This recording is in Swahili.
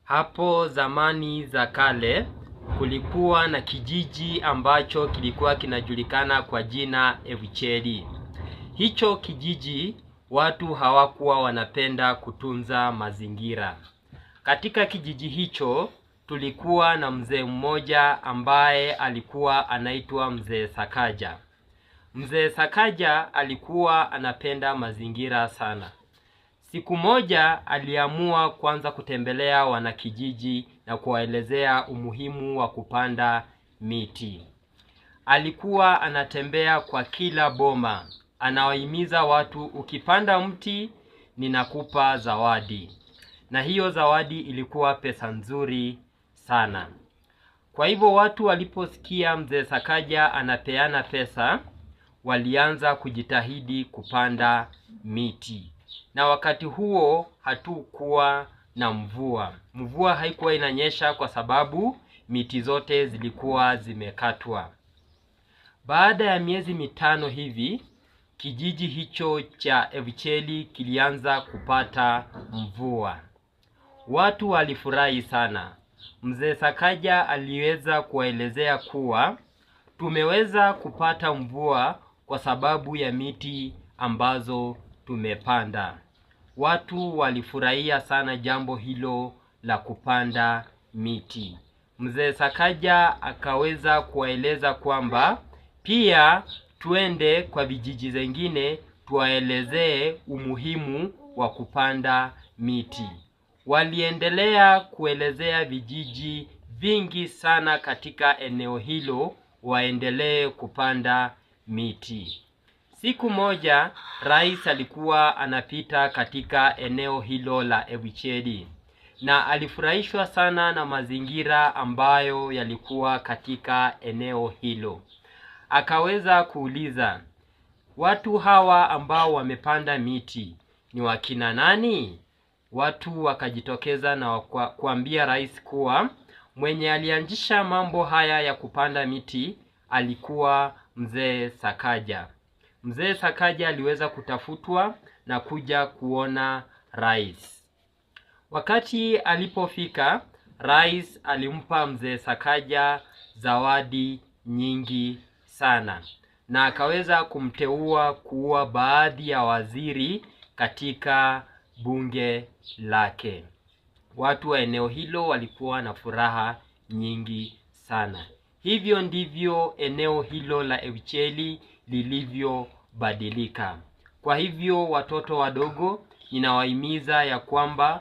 Hapo zamani za kale kulikuwa na kijiji ambacho kilikuwa kinajulikana kwa jina Evicheli. Hicho kijiji watu hawakuwa wanapenda kutunza mazingira. Katika kijiji hicho tulikuwa na mzee mmoja ambaye alikuwa anaitwa Mzee Sakaja. Mzee Sakaja alikuwa anapenda mazingira sana. Siku moja aliamua kwanza kutembelea wanakijiji na kuwaelezea umuhimu wa kupanda miti. Alikuwa anatembea kwa kila boma, anawahimiza watu, ukipanda mti ninakupa zawadi. Na hiyo zawadi ilikuwa pesa nzuri sana. Kwa hivyo watu waliposikia Mzee Sakaja anapeana pesa, walianza kujitahidi kupanda miti. Na wakati huo hatukuwa na mvua. Mvua haikuwa inanyesha kwa sababu miti zote zilikuwa zimekatwa. Baada ya miezi 5 hivi, kijiji hicho cha Evicheli kilianza kupata mvua. Watu walifurahi sana. Mzee Sakaja aliweza kuwaelezea kuwa tumeweza kupata mvua kwa sababu ya miti ambazo tumepanda. Watu walifurahia sana jambo hilo la kupanda miti. Mzee Sakaja akaweza kuwaeleza kwamba pia tuende kwa vijiji zingine tuwaelezee umuhimu wa kupanda miti. Waliendelea kuelezea vijiji vingi sana katika eneo hilo waendelee kupanda miti. Siku moja rais alikuwa anapita katika eneo hilo la Evicheli na alifurahishwa sana na mazingira ambayo yalikuwa katika eneo hilo. Akaweza kuuliza, watu hawa ambao wamepanda miti ni wakina nani? Watu wakajitokeza na kuambia rais kuwa mwenye alianzisha mambo haya ya kupanda miti alikuwa Mzee Sakaja. Mzee Sakaja aliweza kutafutwa na kuja kuona rais. Wakati alipofika, rais alimpa Mzee Sakaja zawadi nyingi sana na akaweza kumteua kuwa baadhi ya waziri katika bunge lake. Watu wa eneo hilo walikuwa na furaha nyingi sana. Hivyo ndivyo eneo hilo la Evicheli lilivyobadilika. Kwa hivyo watoto wadogo, ninawahimiza ya kwamba